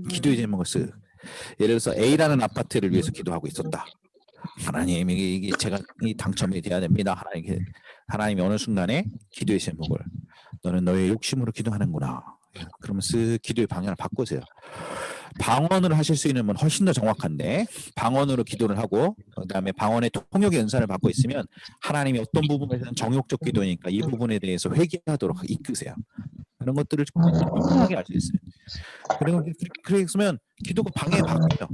기도의 제목을 쓱. 예를 들어서 A라는 아파트를 위해서 기도하고 있었다. 하나님 이게 제가 이 당첨이 돼야 됩니다. 하나님이 어느 순간에 기도의 제목을 너는 너의 욕심으로 기도하는구나. 그러면 쓱 기도의 방향을 바꾸세요. 방언으로 하실 수 있는 분 훨씬 더 정확한데 방언으로 기도를 하고 그다음에 방언의 통역의 은사를 받고 있으면 하나님이 어떤 부분에서는 정욕적 기도니까 이 부분에 대해서 회개하도록 이끄세요. 그런 것들을 분명하게 알 수 있어요. 그랬으면 기도가 방향이 바뀌어요.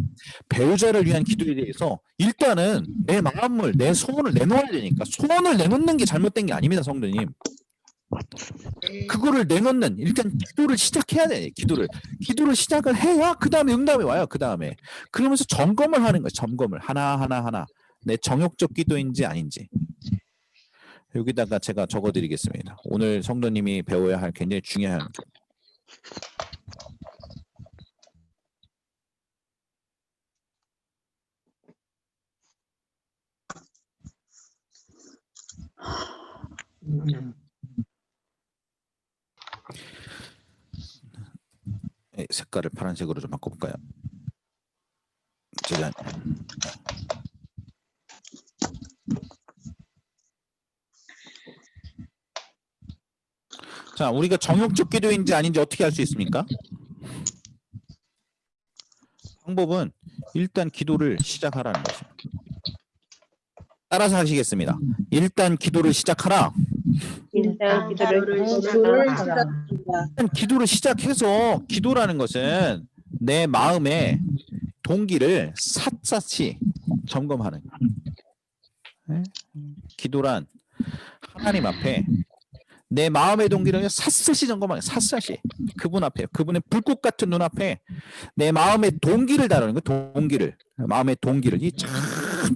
배우자를 위한 기도에 대해서 일단은 내 마음을 내 소원을 내놓아야 되니까 소원을 내놓는 게 잘못된 게 아닙니다. 성도님. 그거를 내놓는 일단 기도를 시작해야 돼. 기도를 시작을 해야 그 다음에 응답이 와요. 그 다음에 그러면서 점검을 하는 거예요. 점검을 하나 내 정욕적 기도인지 아닌지. 여기다가 제가 적어드리겠습니다. 오늘 성도님이 배워야 할 굉장히 중요한 색깔을 파란색으로 좀 바꿔볼까요? 제가 자 우리가 정욕적 기도인지 아닌지 어떻게 알 수 있습니까? 방법은 일단 기도를 시작하라는 것이에요. 따라서 하시겠습니다. 일단 기도를 시작하라. 일단 기도를 일단 기도를 시작해서 기도라는 것은 내 마음에 동기를 샅샅이 점검하는 네? 기도란 하나님 앞에 내 마음의 동기를 샅샅이 점검하는 샅샅이 그분 앞에 그분의 불꽃 같은 눈 앞에 내 마음의 동기를 다루는 거 동기를 마음의 동기를 이 참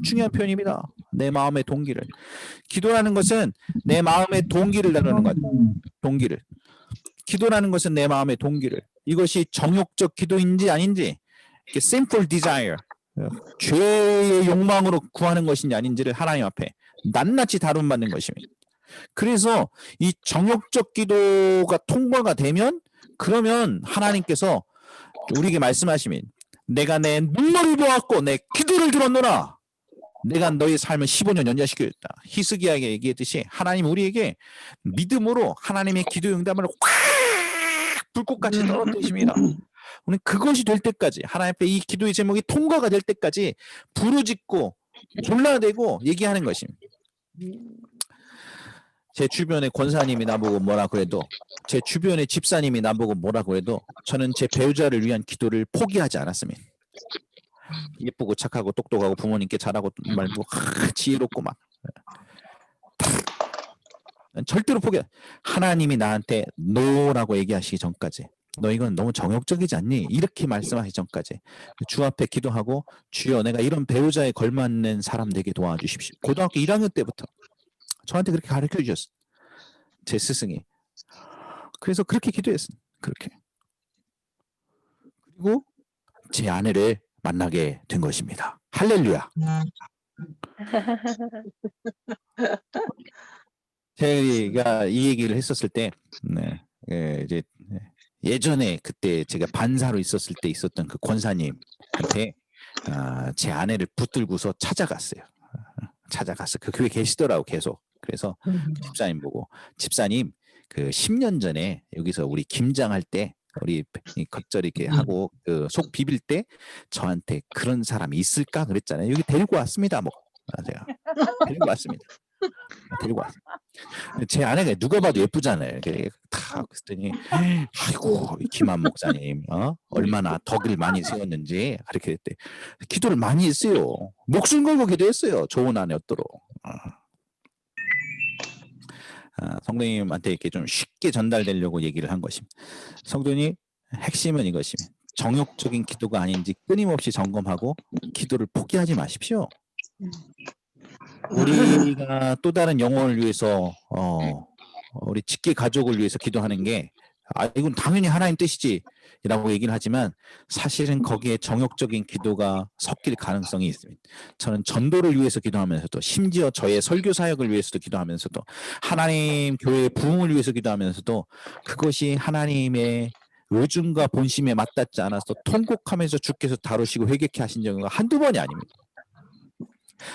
중요한 표현입니다. 내 마음의 동기를 기도라는 것은 내 마음의 동기를 다루는 거죠. 동기를 기도라는 것은 내 마음의 동기를 이것이 정욕적 기도인지 아닌지 sinful desire 죄의 욕망으로 구하는 것인지 아닌지를 하나님 앞에 낱낱이 다룸받는 것입니다. 그래서 이 정욕적 기도가 통과가 되면 그러면 하나님께서 우리에게 말씀하시면 내가 내 눈물을 보았고 내 기도를 들었노라. 내가 너의 삶을 15년 연장시켰다. 히스기야에게 얘기했듯이 하나님 우리에게 믿음으로 하나님의 기도 응답을 확 불꽃같이 떨어뜨리십니다. 우리 그것이 될 때까지 하나님 앞에 이 기도의 제목이 통과가 될 때까지 부르짖고 졸라대고 얘기하는 것입니다. 제 주변의 권사님이 나보고 뭐라 그래도 제 주변의 집사님이 나보고 뭐라 그래도 저는 제 배우자를 위한 기도를 포기하지 않았습니다. 예쁘고 착하고 똑똑하고 부모님께 잘하고 말고 지혜롭고 막 절대로 포기. 하나님이 나한테 노라고 얘기하시기 전까지 너 이건 너무 정욕적이지 않니? 이렇게 말씀하시기 전까지 주 앞에 기도하고 주여 내가 이런 배우자에 걸맞는 사람 되게 도와주십시오. 고등학교 1학년 때부터 저한테 그렇게 가르쳐 주셨어요. 제 스승이. 그래서 그렇게 기도했어요. 그렇게. 그리고 제 아내를 만나게 된 것입니다. 할렐루야. 제가 이 얘기를 했었을 때 이제 예전에 그때 제가 반사로 있었을 때 있었던 그 권사님한테 제 아내를 붙들고서 찾아갔어요. 그 교회 계시더라고 계속. 그래서 집사님 보고 집사님 그 10년 전에 여기서 우리 김장할 때 우리 겉절이 이렇게 하고 그 속 비빌 때 저한테 그런 사람이 있을까 그랬잖아요. 여기 데리고 왔습니다. 뭐 제가 데리고 왔습니다. 데리고 왔어요. 제 아내가 누가 봐도 예쁘잖아요. 다 그랬더니 아이고 김한 목사님 얼마나 덕을 많이 세웠는지 그렇게 했대. 기도를 많이 했어요. 목숨 걸고 기도했어요. 좋은 아내 얻도록. 성도님한테 이렇게 좀 쉽게 전달되려고 얘기를 한 것입니다. 성도님 핵심은 이것입니다. 정욕적인 기도가 아닌지 끊임없이 점검하고 기도를 포기하지 마십시오. 우리가 또 다른 영혼을 위해서 우리 직계 가족을 위해서 기도하는 게 이건 당연히 하나님 뜻이지 라고 얘기를 하지만 사실은 거기에 정욕적인 기도가 섞일 가능성이 있습니다. 저는 전도를 위해서 기도하면서도 심지어 저의 설교 사역을 위해서도 기도하면서도 하나님 교회의 부흥을 위해서 기도하면서도 그것이 하나님의 의중과 본심에 맞닿지 않아서 통곡하면서 주께서 다루시고 회개케 하신 경우가 한두 번이 아닙니다.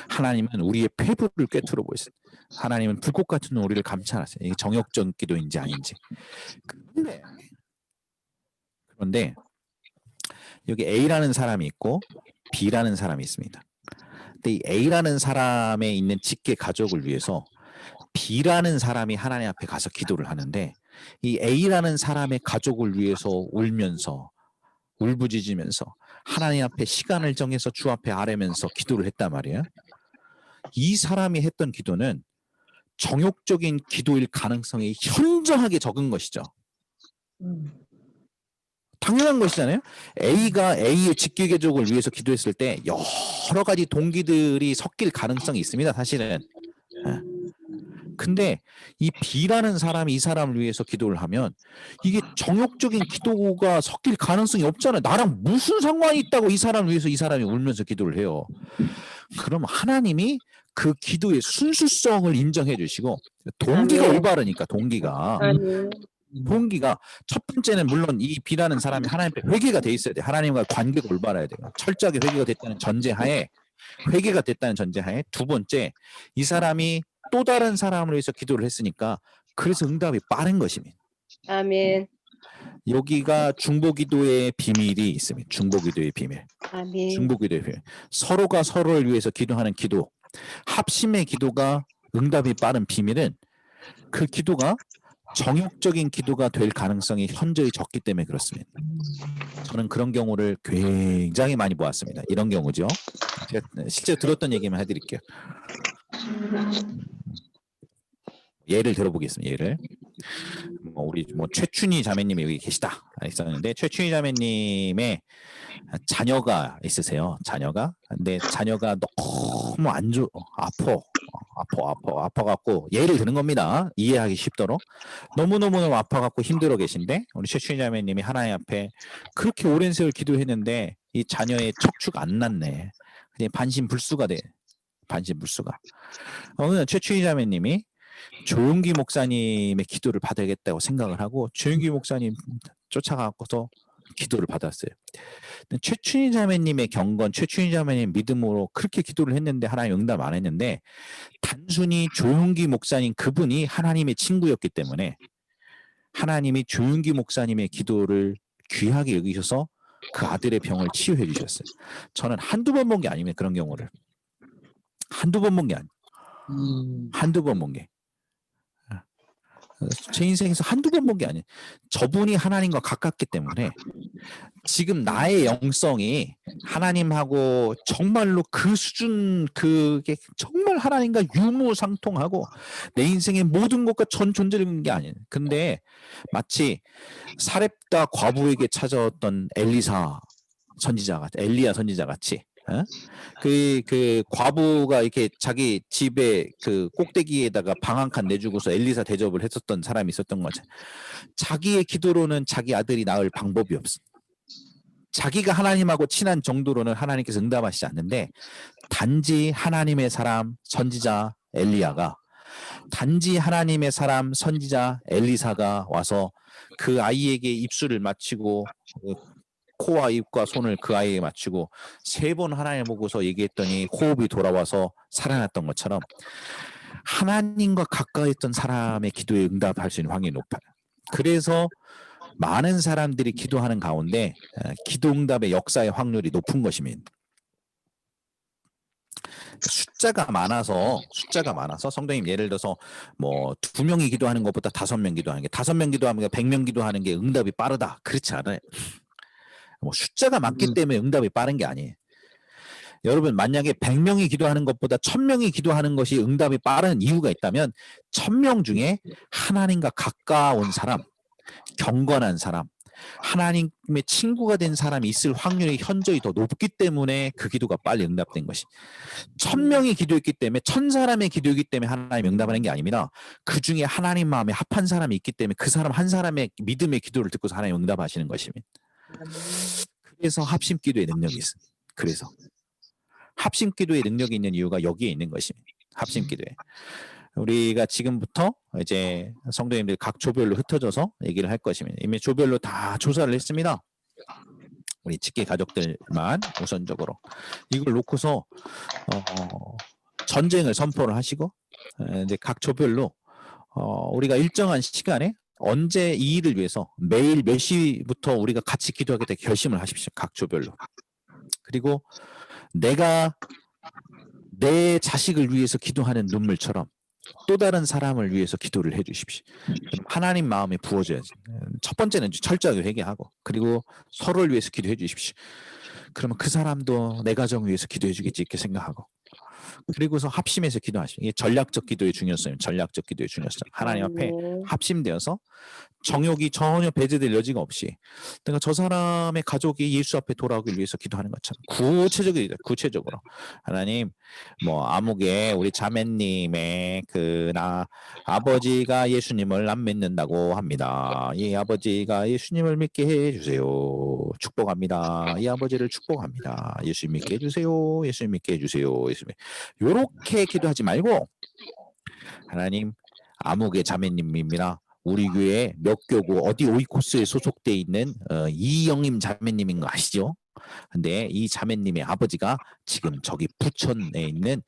하나님은 우리의 폐부를 꿰뚫어 보였어요. 하나님은 불꽃 같은 우리를 감찰하세요. 이게 정욕적 기도인지 아닌지. 그런데 여기 A라는 사람이 있고 B라는 사람이 있습니다. 근데 이 A라는 사람에 있는 직계 가족을 위해서 B라는 사람이 하나님 앞에 가서 기도를 하는데 이 A라는 사람의 가족을 위해서 울면서 울부짖으면서 하나님 앞에 시간을 정해서 주 앞에 아뢰면서 기도를 했단 말이에요. 이 사람이 했던 기도는 정욕적인 기도일 가능성이 현저하게 적은 것이죠. 당연한 것이잖아요. A가 A의 직계 가족을 위해서 기도했을 때 여러 가지 동기들이 섞일 가능성이 있습니다. 사실은. 근데 이 B라는 사람이 이 사람을 위해서 기도를 하면 이게 정욕적인 기도가 섞일 가능성이 없잖아요. 나랑 무슨 상관이 있다고 이 사람을 위해서 이 사람이 울면서 기도를 해요. 그럼 하나님이 그 기도의 순수성을 인정해 주시고 동기가 올바르니까 동기가 첫 번째는 물론 이 B라는 사람이 하나님 앞에 회개가 돼 있어야 돼. 하나님과 관계가 올바라야 돼요. 철저하게 회개가 됐다는 전제하에 두 번째 이 사람이 또 다른 사람을 위해서 기도를 했으니까 그래서 응답이 빠른 것입니다. 아멘. 여기가 중보기도의 비밀이 있습니다. 중보기도의 비밀. 아멘. 중보기도의 비밀. 서로가 서로를 위해서 기도하는 기도, 합심의 기도가 응답이 빠른 비밀은 그 기도가 정욕적인 기도가 될 가능성이 현저히 적기 때문에 그렇습니다. 저는 그런 경우를 굉장히 많이 보았습니다. 이런 경우죠. 제가 실제로 들었던 얘기만 해드릴게요. 예를 들어보겠습니다. 예를 우리 최춘희 자매님이 여기 계시다 있었는데, 최춘희 자매님의 자녀가 있으세요. 자녀가. 근데 자녀가 너무 아파갖고, 예를 드는 겁니다. 이해하기 쉽도록. 너무너무 아파갖고 힘들어 계신데, 우리 최춘희 자매님이 하나님 앞에 그렇게 오랜 세월 기도했는데 이 자녀의 척추가 안 났네. 그냥 반신불수가 돼. 반신불수가. 어느 날 최춘희 자매님이 조용기 목사님의 기도를 받아야겠다고 생각을 하고 조용기 목사님 쫓아가고서 기도를 받았어요. 최춘희 자매님의 경건, 최춘희 자매님 믿음으로 그렇게 기도를 했는데 하나님 응답 안 했는데, 단순히 조용기 목사님 그분이 하나님의 친구였기 때문에 하나님이 조용기 목사님의 기도를 귀하게 여기셔서 그 아들의 병을 치유해 주셨어요. 저는 한두 번 본 게 아니면 그런 경우를 한두 번 본 게 아니에요. 한두 번 본 게. 제 인생에서 한두 번 본 게 아니에요. 저분이 하나님과 가깝기 때문에 지금 나의 영성이 하나님하고 정말로 그 수준, 그게 정말 하나님과 유무상통하고 내 인생의 모든 것과 전 존재되는 게 아니에요. 근데 마치 사렙다 과부에게 찾아왔던 엘리야 선지자 같이, 그 과부가 이렇게 자기 집에 그 꼭대기에다가 방 한 칸 내주고서 엘리사 대접을 했었던 사람이 있었던 거죠. 자기의 기도로는 자기 아들이 낳을 방법이 없어. 자기가 하나님하고 친한 정도로는 하나님께서 응답하시지 않는데, 단지 하나님의 사람 선지자 엘리야가, 단지 하나님의 사람 선지자 엘리사가 와서 그 아이에게 입술을 맞추고 코와 입과 손을 그 아이에게 맞추고 3번 하나님 보고서 얘기했더니 호흡이 돌아와서 살아났던 것처럼, 하나님과 가까이 있던 사람의 기도에 응답할 수 있는 확률이 높아요. 그래서 많은 사람들이 기도하는 가운데 기도 응답의 역사의 확률이 높은 것입니다. 숫자가 많아서 성도님 예를 들어서 뭐 2명이 기도하는 것보다 5명 기도하는 게, 5명 기도하는 게 100명 기도하는 게 응답이 빠르다, 그렇지 않아요. 뭐 숫자가 많기 때문에 응답이 빠른 게 아니에요. 여러분, 만약에 100명이 기도하는 것보다 1000명이 기도하는 것이 응답이 빠른 이유가 있다면, 1000명 중에 하나님과 가까운 사람, 경건한 사람, 하나님의 친구가 된 사람이 있을 확률이 현저히 더 높기 때문에 그 기도가 빨리 응답된 것이. 1000명이 기도했기 때문에, 1000사람의 기도이기 때문에 하나님이 응답하는 게 아닙니다. 그 중에 하나님 마음에 합한 사람이 있기 때문에 그 사람 한 사람의 믿음의 기도를 듣고서 하나님 응답하시는 것입니다. 그래서 합심기도의 능력이 있습니다. 그래서 합심기도의 능력이 있는 이유가 여기에 있는 것입니다. 합심기도에. 우리가 지금부터 이제 성도님들 각 조별로 흩어져서 얘기를 할 것입니다. 이미 조별로 다 조사를 했습니다. 우리 직계 가족들만 우선적으로 이걸 놓고서 전쟁을 선포를 하시고, 이제 각 조별로 우리가 일정한 시간에 언제 이 일을 위해서 매일 몇 시부터 우리가 같이 기도하겠다 결심을 하십시오. 각 조별로. 그리고 내가 내 자식을 위해서 기도하는 눈물처럼 또 다른 사람을 위해서 기도를 해주십시오. 하나님 마음에 부어져야지. 첫 번째는 철저하게 회개하고, 그리고 서로를 위해서 기도해 주십시오. 그러면 그 사람도 내 가정 위해서 기도해 주겠지 이렇게 생각하고, 그리고서 합심해서 기도하십시오. 이게 전략적 기도의 중요성이에요. 전략적 기도의 중요성. 하나님 앞에 합심되어서 정욕이 전혀 배제될 여지가 없이 내가 저 사람의 가족이 예수 앞에 돌아오길 위해서 기도하는 것처럼 구체적으로 하나님, 뭐 아무개 우리 자매님의 아버지가 예수님을 안 믿는다고 합니다. 이 아버지가 예수님을 믿게 해주세요. 축복합니다. 이 아버지를 축복합니다. 예수 믿게 해주세요. 예수 믿게 해주세요. 예수 요렇게 기도하지 말고, 하나님, 아무개 자매님입니다. 우리 교회 몇 교구 어디 오이코스에 소속돼 있는 이영임 자매님인 거 아시죠? 근데 이 자매님의 아버지가 지금 저기 부천에 있는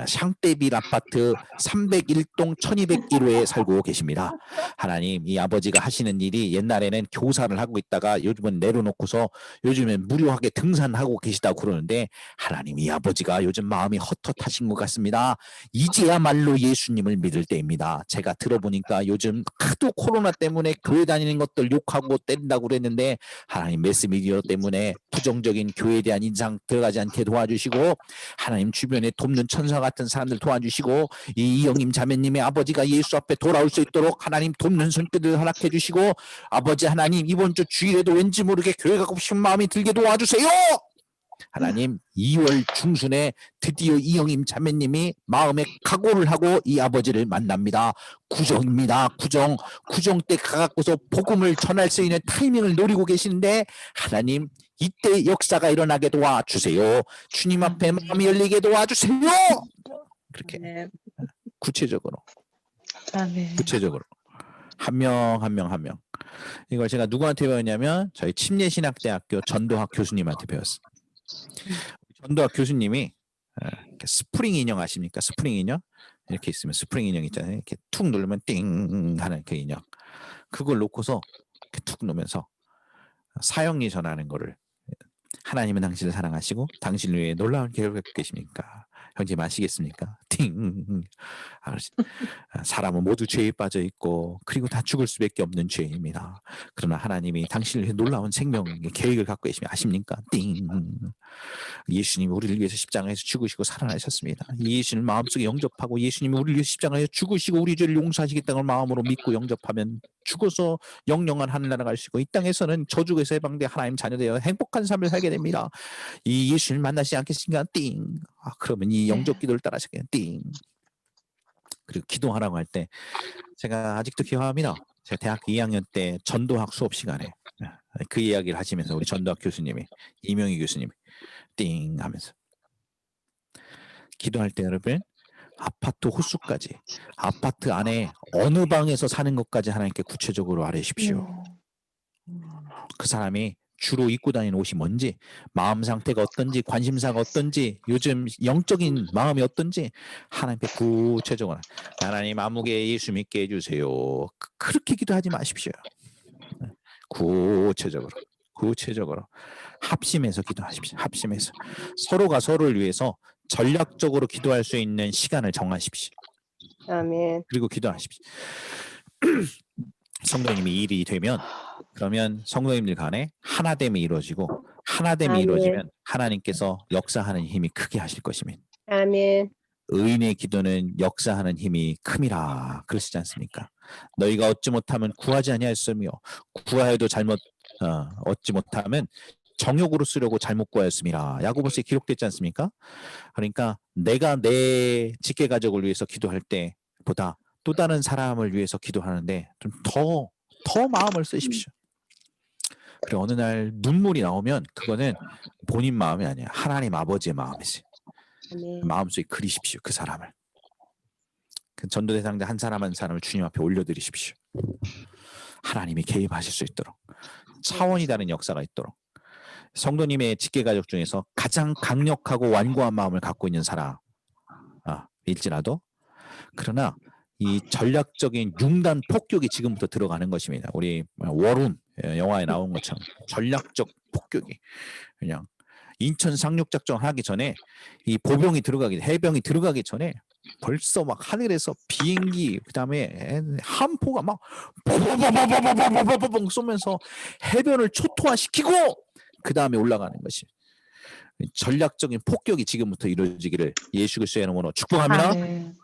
샹떼빌 아파트 301동 1201호에 살고 계십니다. 하나님, 이 아버지가 하시는 일이 옛날에는 교사를 하고 있다가 요즘은 내려놓고서 요즘엔 무료하게 등산하고 계시다고 그러는데, 하나님, 이 아버지가 요즘 마음이 헛헛하신 것 같습니다. 이제야말로 예수님을 믿을 때입니다. 제가 들어보니까 요즘 하도 코로나 때문에 교회 다니는 것들 욕하고 때린다고 그랬는데, 하나님 매스미디어 때문에 부정적인 교회에 대한 인상 들어가지 않게 도와주시고, 하나님 주변에 돕는 천사 같은 사람들 도와주시고, 이 이영임 자매님의 아버지가 예수 앞에 돌아올 수 있도록 하나님 돕는 손길을 허락해 주시고, 아버지 하나님, 이번 주 주일에도 왠지 모르게 교회 가고 싶은 마음이 들게 도와주세요. 하나님, 2월 중순에 드디어 이영임 자매님이 마음에 각오를 하고 이 아버지를 만납니다. 구정입니다. 구정 때 가갖고서 복음을 전할 수 있는 타이밍을 노리고 계시는데, 하나님, 이때 역사가 일어나게 도와주세요. 주님 앞에 마음이 열리게 도와주세요. 그렇게 구체적으로 한 명. 이걸 제가 누구한테 배웠냐면 저희 침례신학대학교 전도학 교수님한테 배웠어요. 전도학 교수님이 스프링 인형 아십니까? 스프링 인형? 이렇게 있으면 스프링 인형 있잖아요. 이렇게 툭 누르면 띵 하는 그 인형. 그걸 놓고서 이렇게 툭 놓으면서 사형리 전하는 거를, 하나님은 당신을 사랑하시고 당신을 위해 놀라운 계획을 갖고 계십니까? 형제님 아시겠습니까? 팅. 사람은 모두 죄에 빠져 있고 그리고 다 죽을 수밖에 없는 죄입니다. 그러나 하나님이 당신을 위해 놀라운 생명의 계획을 갖고 계시면 아십니까? 띵. 예수님이 우리를 위해서 십자가에서 죽으시고 살아나셨습니다. 예수님을 마음속에 영접하고 예수님이 우리를 위해서 십자가에서 죽으시고 우리 죄를 용서하시겠다는 마음으로 믿고 영접하면 죽어서 영영한 하늘나라 갈 수 있고, 이 땅에서는 저주에서 해방돼 하나님 자녀되어 행복한 삶을 살게 됩니다. 이 예수님을 만나시지 않겠습니까? 띵. 그러면 이 영접 기도를 따라 하시겠네요. 띵. 그리고 기도하라고 할 때 제가 아직도 기억합니다. 제가 대학교 2학년 때 전도학 수업 시간에 그 이야기를 하시면서 우리 전도학 교수님이, 이명희 교수님이 띵 하면서 기도할 때, 여러분, 아파트 호수까지, 아파트 안에 어느 방에서 사는 것까지 하나님께 구체적으로 알려주십시오. 그 사람이 주로 입고 다니는 옷이 뭔지, 마음 상태가 어떤지, 관심사가 어떤지, 요즘 영적인 마음이 어떤지 하나님께 구체적으로, 하나님 아무개 예수 믿게 해주세요. 그렇게 기도하지 마십시오. 구체적으로 합심해서 기도하십시오. 합심해서 서로가 서로를 위해서 전략적으로 기도할 수 있는 시간을 정하십시오. 아멘. 그리고 기도하십시오. 성도님이 일이 되면, 그러면 성도님들 간에 하나됨이 이루어지고, 하나됨이 아멘. 이루어지면 하나님께서 역사하는 힘이 크게 하실 것입니다. 아멘. 의인의 기도는 역사하는 힘이 큼이라 그러시지 않습니까? 너희가 얻지 못하면 구하지 아니하였으며 구하여도 잘못 얻지 못하면 정욕으로 쓰려고 잘못 구하였음이라. 야고보서에 기록됐지 않습니까? 그러니까 내가 내 직계 가족을 위해서 기도할 때보다 또 다른 사람을 위해서 기도하는데 좀 더 마음을 쓰십시오. 그리고 어느 날 눈물이 나오면 그거는 본인 마음이 아니야. 하나님 아버지의 마음이지. 아멘. 마음속에 그리십시오. 그 사람을. 그 전도 대상자 한 사람 한 사람을 주님 앞에 올려드리십시오. 하나님이 개입하실 수 있도록, 차원이 다른 역사가 있도록. 성도님의 직계가족 중에서 가장 강력하고 완고한 마음을 갖고 있는 사람일지라도, 그러나 이 전략적인 융단 폭격이 지금부터 들어가는 것입니다. 우리 워룸 영화에 나온 것처럼 전략적 폭격이, 그냥 인천 상륙작전 하기 전에 이 보병이 들어가기, 해병이 들어가기 전에 벌써 막 하늘에서 비행기, 그다음에 함포가 막 뽀뽀뽀뽀뽀뽀뽀뽀 쏘면서 해변을 초토화시키고 그 다음에 올라가는 것이, 전략적인 폭격이 지금부터 이루어지기를 예수 그리스도의 이름으로 축복합니다. 아멘.